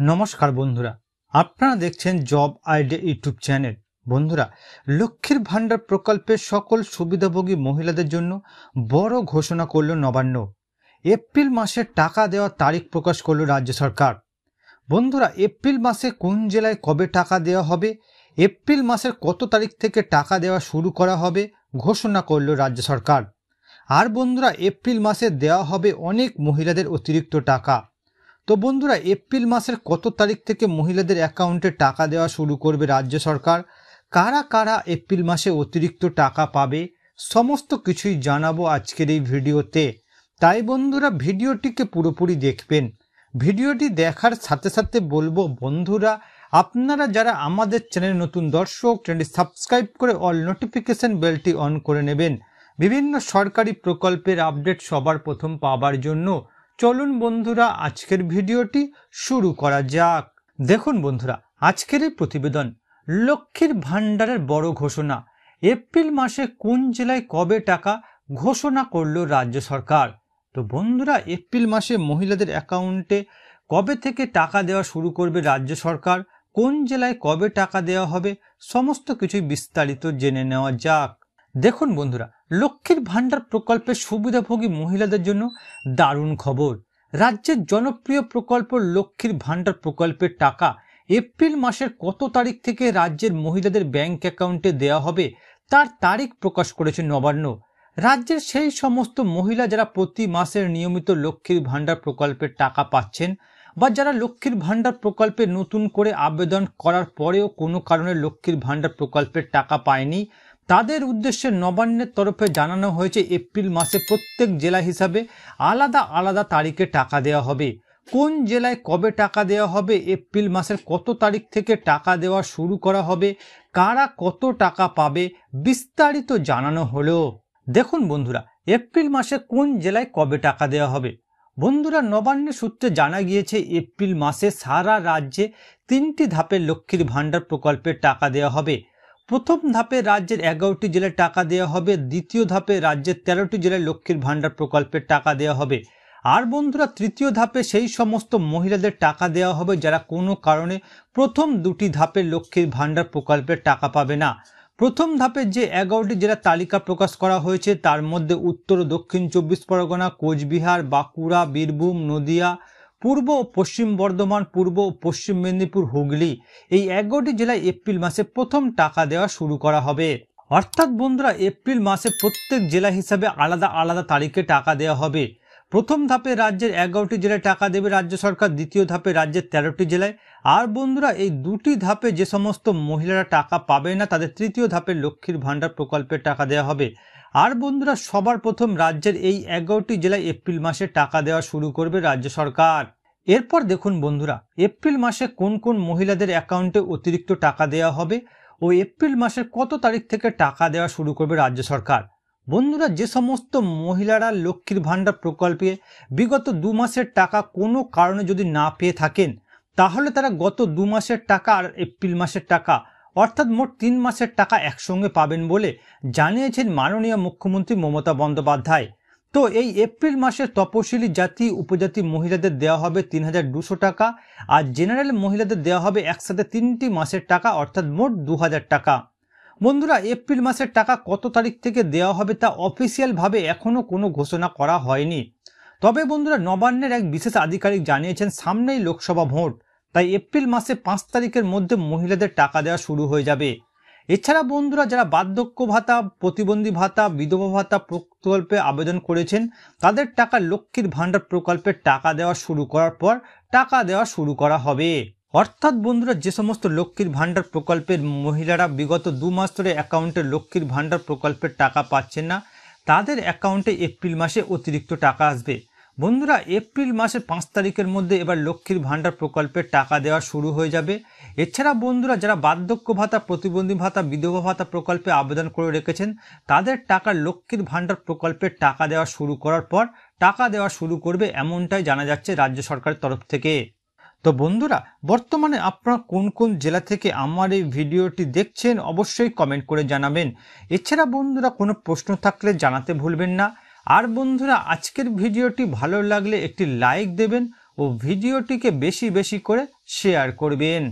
নমস্কার বন্ধুরা, আপনারা দেখছেন জব আইডিয়া ইউটিউব চ্যানেল। বন্ধুরা, লক্ষ্মীর ভাণ্ডার প্রকল্পের সকল সুবিধাভোগী মহিলাদের জন্য বড় ঘোষণা করল নবান্ন। এপ্রিল মাসে টাকা দেওয়ার তারিখ প্রকাশ করল রাজ্য সরকার। বন্ধুরা, এপ্রিল মাসে কোন জেলায় কবে টাকা দেওয়া হবে, এপ্রিল মাসের কত তারিখ থেকে টাকা দেওয়া শুরু করা হবে ঘোষণা করল রাজ্য সরকার। আর বন্ধুরা, এপ্রিল মাসে দেওয়া হবে অনেক মহিলাদের অতিরিক্ত টাকা। তো বন্ধুরা, এপ্রিল মাসের কত তারিখ থেকে মহিলাদের অ্যাকাউন্টে টাকা দেওয়া শুরু করবে রাজ্য সরকার, কারা কারা এপ্রিল মাসে অতিরিক্ত টাকা পাবে, সমস্ত কিছুই জানাবো আজকের এই ভিডিওতে। তাই বন্ধুরা, ভিডিওটিকে পুরোপুরি দেখবেন। ভিডিওটি দেখার সাথে সাথে বলবো বন্ধুরা, আপনারা যারা আমাদের চ্যানেল নতুন দর্শক, চ্যানেলটি সাবস্ক্রাইব করে অল নোটিফিকেশন বেলটি অন করে নেবেন বিভিন্ন সরকারি প্রকল্পের আপডেট সবার প্রথম পাওয়ার জন্য। চলুন বন্ধুরা, আজকের ভিডিওটি শুরু করা যাক। দেখুন বন্ধুরা, আজকের এই প্রতিবেদন লক্ষ্মীর ভাণ্ডারের বড় ঘোষণা। এপ্রিল মাসে কোন জেলায় কবে টাকা ঘোষণা করলো রাজ্য সরকার। তো বন্ধুরা, এপ্রিল মাসে মহিলাদের অ্যাকাউন্টে কবে থেকে টাকা দেওয়া শুরু করবে রাজ্য সরকার, কোন জেলায় কবে টাকা দেওয়া হবে, সমস্ত কিছুই বিস্তারিত জেনে নেওয়া যাক। দেখুন বন্ধুরা, লক্ষ্মীর ভাণ্ডার প্রকল্পের সুবিধাভোগী মহিলাদের জন্য দারুণ খবর। রাজ্যের জনপ্রিয় প্রকল্প লক্ষ্মীর ভাণ্ডার প্রকল্পের টাকা এপ্রিল মাসের কত তারিখ থেকে রাজ্যের মহিলাদের ব্যাংক অ্যাকাউন্টে দেওয়া হবে তার তারিখ প্রকাশ করেছে নবান্ন। রাজ্যের সেই সমস্ত মহিলা যারা প্রতি মাসের নিয়মিত লক্ষ্মীর ভাণ্ডার প্রকল্পের টাকা পাচ্ছেন, বা যারা লক্ষ্মীর ভাণ্ডার প্রকল্পে নতুন করে আবেদন করার পরেও কোনো কারণে লক্ষ্মীর ভাণ্ডার প্রকল্পের টাকা পায়নি, তাদের উদ্দেশ্যে নবান্নের তরফে জানানো হয়েছে এপ্রিল মাসে প্রত্যেক জেলা হিসাবে আলাদা আলাদা তারিখে টাকা দেওয়া হবে। কোন জেলায় কবে টাকা দেওয়া হবে, এপ্রিল মাসের কত তারিখ থেকে টাকা দেওয়া শুরু করা হবে, কারা কত টাকা পাবে, বিস্তারিত জানানো হলো। দেখুন বন্ধুরা, এপ্রিল মাসে কোন জেলায় কবে টাকা দেওয়া হবে। বন্ধুরা, নবান্নের সূত্রে জানা গিয়েছে এপ্রিল মাসে সারা রাজ্যে 3টি ধাপে লক্ষ্মীর ভাণ্ডার প্রকল্পের টাকা দেওয়া হবে। প্রথম ধাপে রাজ্যের 11টি জেলায় টাকা দেওয়া হবে, দ্বিতীয় ধাপে রাজ্যের 13টি জেলায় লক্ষ্মীর ভাণ্ডার প্রকল্পের টাকা দেওয়া হবে। আর বন্ধুরা, তৃতীয় ধাপে সেই সমস্ত মহিলাদের টাকা দেওয়া হবে যারা কোনো কারণে প্রথম দুটি ধাপে লক্ষ্মীর ভাণ্ডার প্রকল্পের টাকা পাবে না। প্রথম ধাপে যে 11টি জেলার তালিকা প্রকাশ করা হয়েছে তার মধ্যে উত্তর ও দক্ষিণ 24 পরগনা, কোচবিহার, বাঁকুড়া, বীরভূম, নদিয়া, পূর্ব ও পশ্চিম বর্ধমান, পূর্ব ও পশ্চিম মেদিনীপুর, হুগলি, এই 11টি জেলায় এপ্রিল মাসে প্রথম টাকা দেওয়া শুরু করা হবে। অর্থাৎ বন্ধুরা, এপ্রিল মাসে প্রত্যেক জেলা হিসাবে আলাদা আলাদা তারিখে টাকা দেওয়া হবে। প্রথম ধাপে রাজ্যের 11টি জেলায় টাকা দেবে রাজ্য সরকার, দ্বিতীয় ধাপে রাজ্যের 13টি জেলায়। আর বন্ধুরা, এই দুটি ধাপে যে সমস্ত মহিলারা টাকা পাবে না তাদের তৃতীয় ধাপে লক্ষ্মীর ভাণ্ডার প্রকল্পের টাকা দেওয়া হবে। আর বন্ধুরা, সবার প্রথম রাজ্যের এই 11টি জেলায় এপ্রিল মাসে টাকা দেওয়া শুরু করবে রাজ্য সরকার। এরপর দেখুন বন্ধুরা, এপ্রিল মাসে কোন কোন মহিলাদের অ্যাকাউন্টে অতিরিক্ত টাকা দেওয়া হবে ও এপ্রিল মাসের কত তারিখ থেকে টাকা দেওয়া শুরু করবে রাজ্য সরকার। বন্ধুরা, যে সমস্ত মহিলারা লক্ষ্মীর ভাণ্ডার প্রকল্পে বিগত 2 মাসের টাকা কোনো কারণে যদি না পেয়ে থাকেন, তাহলে তারা গত 2 মাসের টাকা আর এপ্রিল মাসের টাকা অর্থাৎ মোট 3 মাসের টাকা একসঙ্গে পাবেন বলে জানিয়েছেন মাননীয় মুখ্যমন্ত্রী মমতা বন্দ্যোপাধ্যায়। তো এই এপ্রিল মাসে তপশিলি জাতি উপজাতি মহিলাদের দেওয়া হবে 3200 টাকা, আর জেনারেল মহিলাদের দেওয়া হবে একসাথে 3টি মাসের টাকা অর্থাৎ মোট 2000 টাকা। বন্ধুরা, এপ্রিল মাসের টাকা কত তারিখ থেকে দেওয়া হবে তা অফিসিয়ালভাবে এখনও কোনো ঘোষণা করা হয়নি। তবে বন্ধুরা, নবান্নের এক বিশেষ আধিকারিক জানিয়েছেন সামনেই লোকসভা ভোট, তাই এপ্রিল মাসে 5 তারিখের মধ্যে মহিলাদের টাকা দেওয়া শুরু হয়ে যাবে। এছাড়া বন্ধুরা, যারা বার্ধক্য ভাতা, প্রতিবন্ধী ভাতা, বিধবা ভাতা প্রকল্পে আবেদন করেছেন তাদের টাকা লক্ষ্মীর ভাণ্ডার প্রকল্পের টাকা দেওয়া শুরু করার পর টাকা দেওয়া শুরু করা হবে। অর্থাৎ বন্ধুরা, যে সমস্ত লক্ষ্মীর ভাণ্ডার প্রকল্পের মহিলারা বিগত 2 মাস ধরে অ্যাকাউন্টে লক্ষ্মীর ভাণ্ডার প্রকল্পের টাকা পাচ্ছেন না, তাদের অ্যাকাউন্টে এপ্রিল মাসে অতিরিক্ত টাকা আসবে। বন্ধুরা, এপ্রিল মাসের 5 তারিখের মধ্যে এবার লক্ষ্মীর ভাণ্ডার প্রকল্পের টাকা দেওয়া শুরু হয়ে যাবে। এছাড়া বন্ধুরা, যারা বার্ধক্য ভাতা, প্রতিবন্ধী ভাতা, বিধবা ভাতা প্রকল্পে আবেদন করে রেখেছেন তাদের টাকা লক্ষ্মীর ভাণ্ডার প্রকল্পের টাকা দেওয়া শুরু করার পর টাকা দেওয়া শুরু করবে, এমনটাই জানা যাচ্ছে রাজ্য সরকারের তরফ থেকে। তো বন্ধুরা, বর্তমানে আপনারা কোন কোন জেলা থেকে আমার এই ভিডিওটি দেখছেন অবশ্যই কমেন্ট করে জানাবেন। এছাড়া বন্ধুরা, কোনো প্রশ্ন থাকলে জানাতে ভুলবেন না। আর বন্ধুরা, আজকের ভিডিওটি ভালো লাগলে একটি লাইক দেবেন ও ভিডিওটিকে বেশি বেশি করে শেয়ার করবেন।